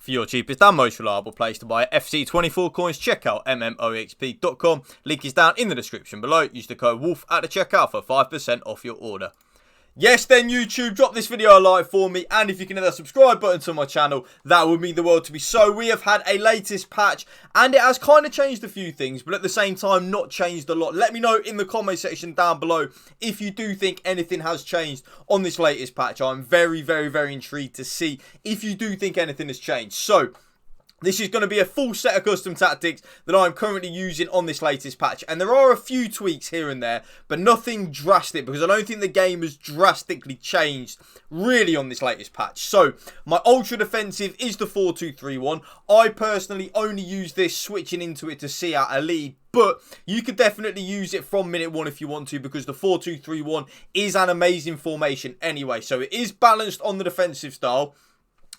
For your cheapest and most reliable place to buy FC24 coins, check out mmoexp.com. Link is down in the description below. Use the code WOLF at the checkout for 5% off your order. Yes then YouTube, drop this video a like for me, and if you can hit that subscribe button to my channel, that would mean the world to me. So we have had a latest patch, and it has kind of changed a few things, but at the same time not changed a lot. Let me know in the comment section down below if you do think anything has changed on this latest patch. I'm very intrigued to see if you do think anything has changed. So this is going to be a full set of custom tactics that I'm currently using on this latest patch. And there are a few tweaks here and there, but nothing drastic, because I don't think the game has drastically changed really on this latest patch. So my ultra defensive is the 4-2-3-1. I personally only use this switching into it to see out a lead, but you could definitely use it from minute one if you want to, because the 4-2-3-1 is an amazing formation anyway. So it is balanced on the defensive style,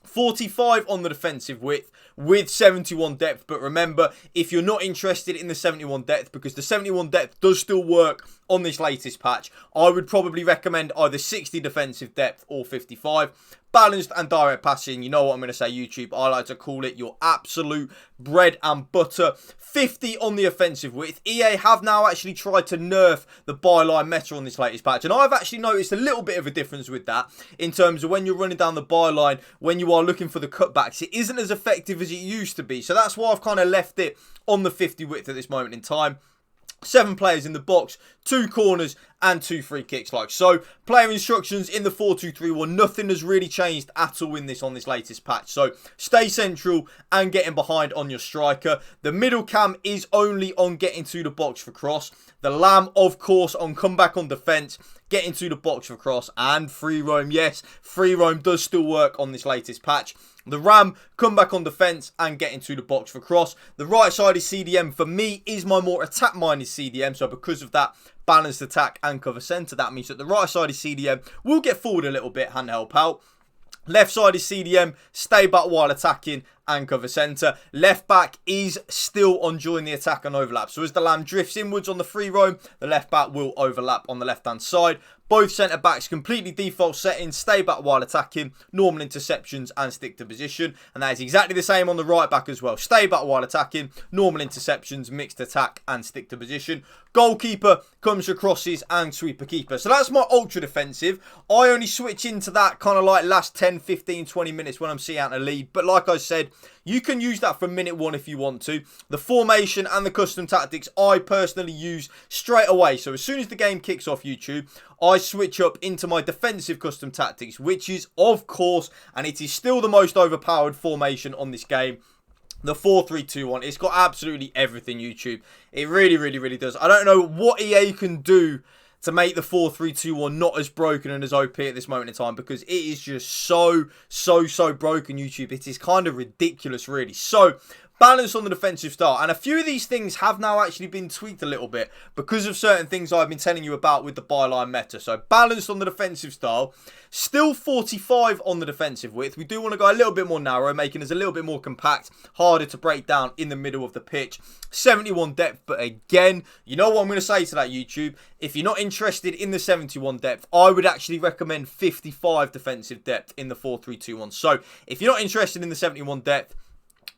45 on the defensive width with 71 depth. But remember, if you're not interested in the 71 depth, because the 71 depth does still work on this latest patch, I would probably recommend either 60 defensive depth or 55. Balanced and direct passing, you know what I'm going to say, YouTube. I like to call it your absolute bread and butter. 50 on the offensive width. EA have now actually tried to nerf the byline meta on this latest patch, and I've actually noticed a little bit of a difference with that in terms of when you're running down the byline, when you are looking for the cutbacks, it isn't as effective as it used to be. So that's why I've kind of left it on the 50 width at this moment in time. 7 players in the box, 2 corners and 2 free kicks like so. Player instructions in the 4-2-3-1, nothing has really changed at all in this on this latest patch. So stay central and getting behind on your striker. The middle cam is only on getting to the box for cross. The lamb, of course, on comeback on defence, getting to the box for cross, and free roam. Yes, free roam does still work on this latest patch. The ram, come back on defence and get into the box for cross. The right-sided CDM for me is my more attack-minded CDM. So because of that balanced attack and cover centre, that means that the right-sided CDM will get forward a little bit and help out. Left-sided CDM, stay back while attacking and cover centre. Left back is still on join the attack and overlap. So as the lamb drifts inwards on the free roam, the left back will overlap on the left-hand side. Both centre backs completely default settings, stay back while attacking, normal interceptions and stick to position. And that is exactly the same on the right back as well. Stay back while attacking, normal interceptions, mixed attack and stick to position. Goalkeeper comes for crosses and sweeper keeper. So that's my ultra defensive. I only switch into that kind of like last 10, 15, 20 minutes when I'm seeing out a lead. But like I said, you can use that from minute one if you want to. The formation and the custom tactics I personally use straight away. So as soon as the game kicks off, YouTube, I switch up into my defensive custom tactics, which is, of course, and it is still the most overpowered formation on this game, the 4-3-2-1. It's got absolutely everything, YouTube. It really does. I don't know what EA can do to make the 4-3-2-1 not as broken and as OP at this moment in time, because it is just so broken, YouTube. It is kind of ridiculous, really. So balance on the defensive style, and a few of these things have now actually been tweaked a little bit because of certain things I've been telling you about with the byline meta. So balanced on the defensive style, still 45 on the defensive width. We do want to go a little bit more narrow, making us a little bit more compact, harder to break down in the middle of the pitch. 71 depth, but again, you know what I'm going to say to that, YouTube? If you're not interested in the 71 depth, I would actually recommend 55 defensive depth in the 4-3-2-1. So if you're not interested in the 71 depth,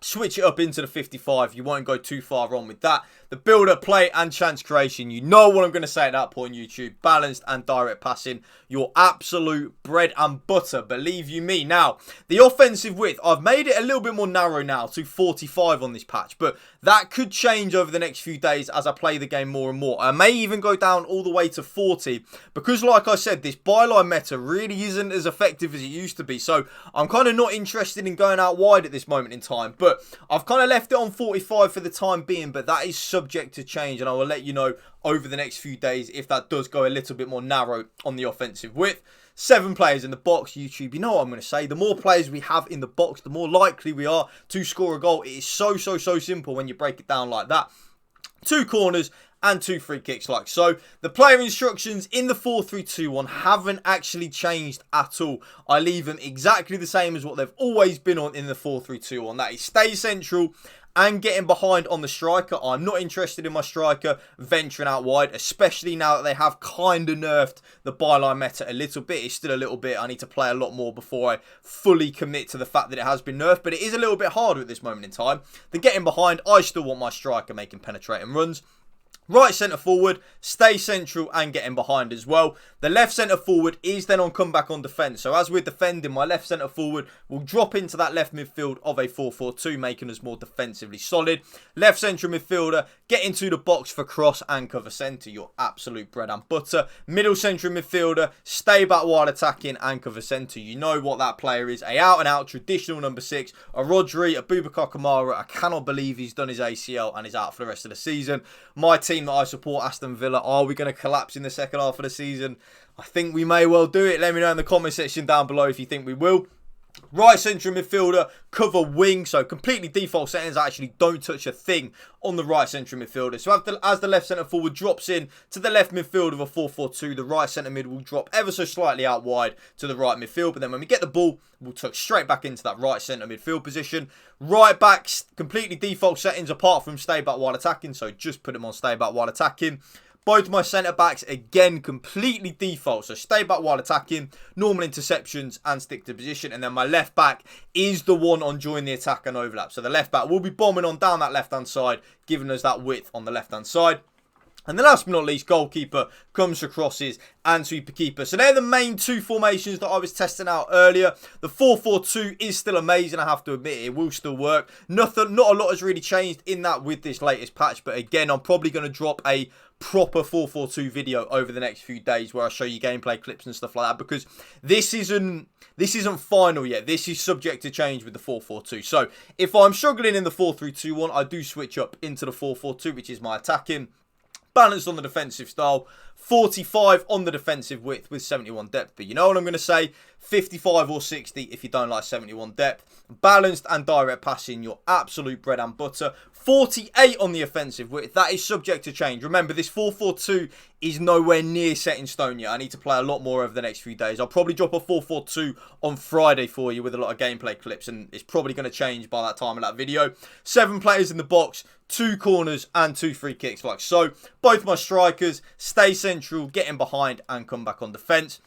switch it up into the 55. You won't go too far wrong with that. The build-up, play, and chance creation. You know what I'm going to say at that point, YouTube. Balanced and direct passing. Your absolute bread and butter. Believe you me. Now, the offensive width. I've made it a little bit more narrow now to 45 on this patch. But that could change over the next few days as I play the game more and more. I may even go down all the way to 40. Because, like I said, this byline meta really isn't as effective as it used to be. So, I'm kind of not interested in going out wide at this moment in time. But I've kind of left it on 45 for the time being. But that is subject to change, and I will let you know over the next few days if that does go a little bit more narrow on the offensive width. 7 players in the box, YouTube. You know what I'm going to say. The more players we have in the box, the more likely we are to score a goal. It is so simple when you break it down like that. 2 corners and 2 free kicks like so. The player instructions in the 4-3-2-1 haven't actually changed at all. I leave them exactly the same as what they've always been on in the 4-3-2-1. That is stay central and getting behind on the striker. I'm not interested in my striker venturing out wide, especially now that they have kind of nerfed the byline meta a little bit. It's still a little bit. I need to play a lot more before I fully commit to the fact that it has been nerfed, but it is a little bit harder at this moment in time. The getting behind, I still want my striker making penetrating runs. Right centre forward, stay central and getting behind as well. The left centre forward is then on comeback on defence. So as we're defending, my left centre forward will drop into that left midfield of a 4-4-2, making us more defensively solid. Left central midfielder, get into the box for cross and cover centre. Your absolute bread and butter. Middle central midfielder, stay back while attacking and cover centre. You know what that player is. A out and out traditional number 6. A Rodri, a Boubacar Kamara. I cannot believe he's done his ACL and is out for the rest of the season. My team that I support, Aston Villa, are we going to collapse in the second half of the season? I think we may well do it. Let me know in the comment section down below if you think we will. Right central midfielder, cover wing. So completely default settings. I actually don't touch a thing on the right central midfielder. So as the left centre forward drops in to the left midfield of a 4-4-2, the right centre mid will drop ever so slightly out wide to the right midfield. But then when we get the ball, we'll tuck straight back into that right centre midfield position. Right backs, completely default settings apart from stay back while attacking. So just put them on stay back while attacking. Both my centre-backs, again, completely default. So stay back while attacking, normal interceptions and stick to position. And then my left-back is the one on join the attack and overlap. So the left-back will be bombing on down that left-hand side, giving us that width on the left-hand side. And then last but not least, goalkeeper comes for crosses and sweeper keeper. So they're the main 2 formations that I was testing out earlier. The 4-4-2 is still amazing, I have to admit. It will still work. Not a lot has really changed in that with this latest patch. But again, I'm probably going to drop a proper 4-4-2 video over the next few days where I show you gameplay clips and stuff like that, because this isn't final yet. This is subject to change with the 4-4-2. So if I'm struggling in the 4-3-2-1, I do switch up into the 4-4-2, which is my attacking. Balanced on the defensive style, 45 on the defensive width with 71 depth. But you know what I'm going to say? 55 or 60 if you don't like 71 depth. Balanced and direct passing, your absolute bread and butter. 48 on the offensive width. That is subject to change. Remember, this 4-4-2 is nowhere near set in stone yet. I need to play a lot more over the next few days. I'll probably drop a 4-4-2 on Friday for you with a lot of gameplay clips, and it's probably going to change by that time of that video. 7 players in the box, 2 corners and 2 free kicks like so. Both my strikers stay central, getting behind and come back on defence.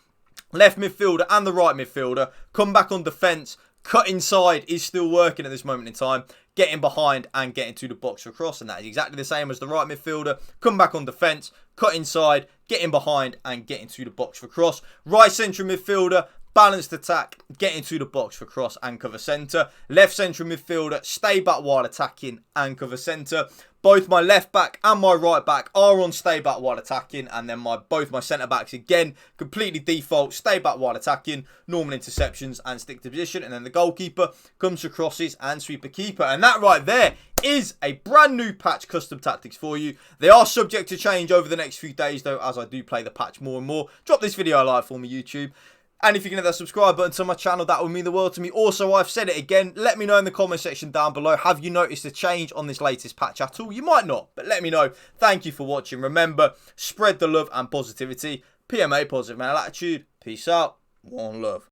Left midfielder and the right midfielder come back on defence. Cut inside is still working at this moment in time. Getting behind and getting to the box for cross. And that is exactly the same as the right midfielder. Come back on defence. Cut inside. Getting behind and getting to the box for cross. Right central midfielder. Balanced attack, get into the box for cross and cover centre. Left central midfielder, stay back while attacking and cover centre. Both my left back and my right back are on stay back while attacking. And then both my centre backs, again, completely default, stay back while attacking, normal interceptions and stick to position. And then the goalkeeper comes for crosses and sweeper keeper. And that right there is a brand new patch custom tactics for you. They are subject to change over the next few days though, as I do play the patch more and more. Drop this video a like for me, YouTube. And if you can hit that subscribe button to my channel, that would mean the world to me. Also, I've said it again, let me know in the comment section down below. Have you noticed a change on this latest patch at all? You might not, but let me know. Thank you for watching. Remember, spread the love and positivity. PMA, positive mental attitude. Peace out. One love.